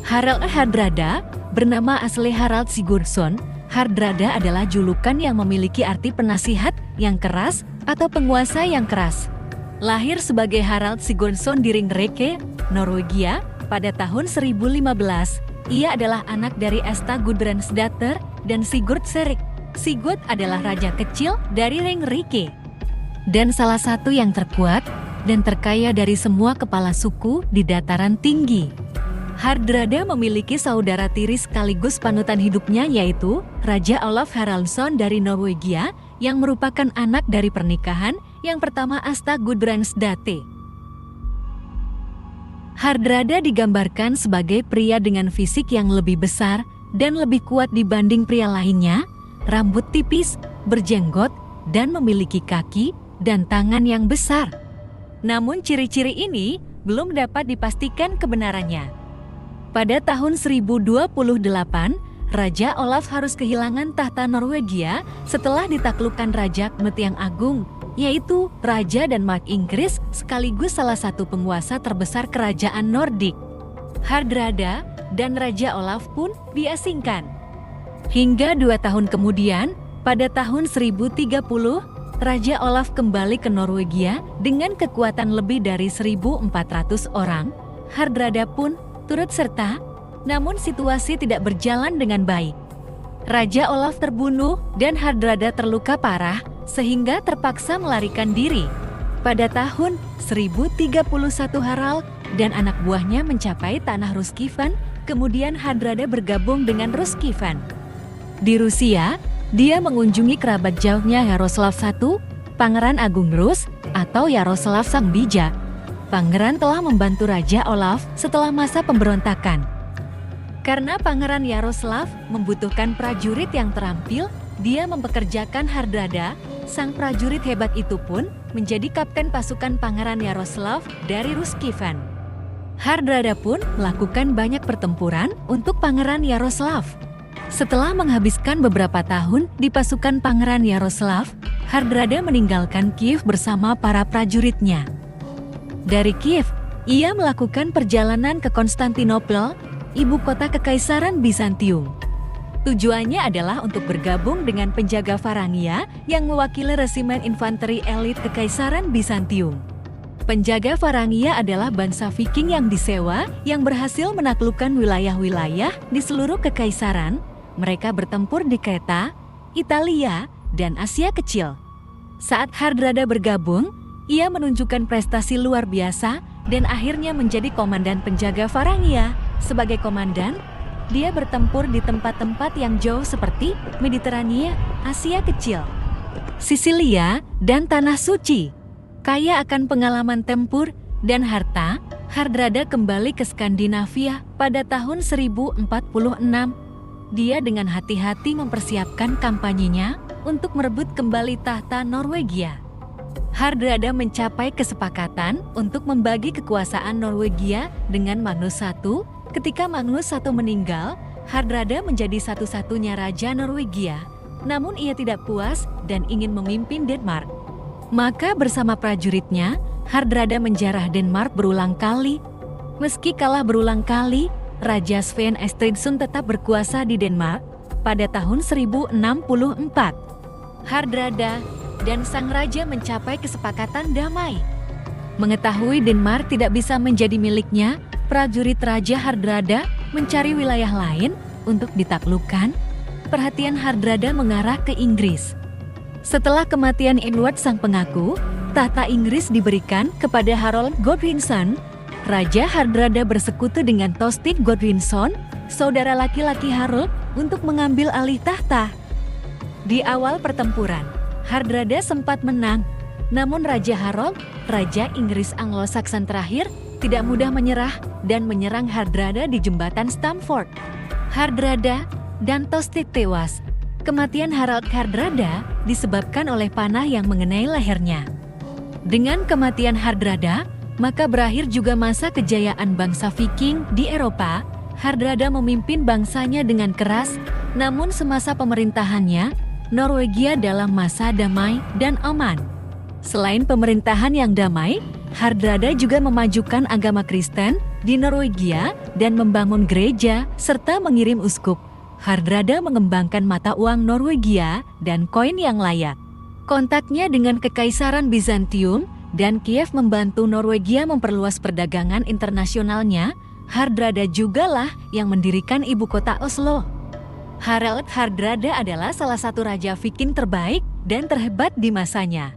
Harald Hardrada, bernama asli Harald Sigurdsson. Hardrada adalah julukan yang memiliki arti penasihat yang keras atau penguasa yang keras. Lahir sebagai Harald Sigurdsson di Ringerike, Norwegia, pada tahun 1015. Ia adalah anak dari Asta Gudbrandsdatter dan Sigurd Serik. Sigurd adalah raja kecil dari Ringerike dan salah satu yang terkuat dan terkaya dari semua kepala suku di dataran tinggi. Hardrada memiliki saudara tiri sekaligus panutan hidupnya, yaitu Raja Olaf Haraldsson dari Norwegia yang merupakan anak dari pernikahan yang pertama Asta Gudbrandsdatter. Hardrada digambarkan sebagai pria dengan fisik yang lebih besar dan lebih kuat dibanding pria lainnya, rambut tipis, berjenggot, dan memiliki kaki dan tangan yang besar. Namun ciri-ciri ini belum dapat dipastikan kebenarannya. Pada tahun 1028, Raja Olaf harus kehilangan tahta Norwegia setelah ditaklukkan Raja Knut yang Agung, yaitu Raja Denmark Inggris sekaligus salah satu penguasa terbesar kerajaan Nordik. Hardrada dan Raja Olaf pun diasingkan. Hingga 2 tahun kemudian, pada tahun 1030, Raja Olaf kembali ke Norwegia dengan kekuatan lebih dari 1.400 orang. Hardrada pun turut serta, namun situasi tidak berjalan dengan baik. Raja Olaf terbunuh dan Hardrada terluka parah sehingga terpaksa melarikan diri. Pada tahun 1031 Harald dan anak buahnya mencapai tanah Ruskivan, kemudian Hardrada bergabung dengan Ruskivan. Di Rusia, dia mengunjungi kerabat jauhnya Yaroslav I, Pangeran Agung Rus atau Yaroslav Sang Bijak. Pangeran telah membantu Raja Olaf setelah masa pemberontakan. Karena Pangeran Yaroslav membutuhkan prajurit yang terampil, dia mempekerjakan Hardrada. Sang prajurit hebat itu pun menjadi kapten pasukan Pangeran Yaroslav dari Ruskivan. Hardrada pun melakukan banyak pertempuran untuk Pangeran Yaroslav. Setelah menghabiskan beberapa tahun di pasukan Pangeran Yaroslav, Hardrada meninggalkan Kiev bersama para prajuritnya. Dari Kiev, ia melakukan perjalanan ke Konstantinopel, ibu kota Kekaisaran Bizantium. Tujuannya adalah untuk bergabung dengan penjaga Varangia yang mewakili resimen infanteri elit Kekaisaran Bizantium. Penjaga Varangia adalah bangsa Viking yang disewa yang berhasil menaklukkan wilayah-wilayah di seluruh kekaisaran. Mereka bertempur di Kreta, Italia, dan Asia Kecil. Saat Hardrada bergabung, ia menunjukkan prestasi luar biasa dan akhirnya menjadi komandan penjaga Varangia. Sebagai komandan, dia bertempur di tempat-tempat yang jauh seperti Mediterania, Asia Kecil, Sisilia, dan Tanah Suci. Kaya akan pengalaman tempur dan harta, Hardrada kembali ke Skandinavia pada tahun 1046. Dia dengan hati-hati mempersiapkan kampanyenya untuk merebut kembali tahta Norwegia. Hardrada mencapai kesepakatan untuk membagi kekuasaan Norwegia dengan Magnus I. Ketika Magnus I meninggal, Hardrada menjadi satu-satunya raja Norwegia. Namun ia tidak puas dan ingin memimpin Denmark. Maka bersama prajuritnya, Hardrada menjarah Denmark berulang kali. Meski kalah berulang kali, Raja Sven Estridsson tetap berkuasa di Denmark pada tahun 1064. Hardrada dan sang raja mencapai kesepakatan damai. Mengetahui Denmark tidak bisa menjadi miliknya, prajurit Raja Hardrada mencari wilayah lain untuk ditaklukkan. Perhatian Hardrada mengarah ke Inggris. Setelah kematian Edward sang pengaku, tahta Inggris diberikan kepada Harold Godwinson. Raja Hardrada bersekutu dengan Tostig Godwinson, saudara laki-laki Harold, untuk mengambil alih tahta. Di awal pertempuran, Hardrada sempat menang, namun Raja Harold, Raja Inggris Anglo-Saxon terakhir, tidak mudah menyerah dan menyerang Hardrada di jembatan Stamford. Hardrada dan Tostig tewas. Kematian Harald Hardrada disebabkan oleh panah yang mengenai lehernya. Dengan kematian Hardrada, Maka berakhir juga masa kejayaan bangsa Viking di Eropa. Hardrada memimpin bangsanya dengan keras, namun semasa pemerintahannya, Norwegia dalam masa damai dan aman. Selain pemerintahan yang damai, Hardrada juga memajukan agama Kristen di Norwegia dan membangun gereja serta mengirim uskup. Hardrada mengembangkan mata uang Norwegia dan koin yang layak. Kontaknya dengan Kekaisaran Bizantium dan Kiev membantu Norwegia memperluas perdagangan internasionalnya. Hardrada jugalah yang mendirikan ibu kota Oslo. Harald Hardrada adalah salah satu raja Viking terbaik dan terhebat di masanya.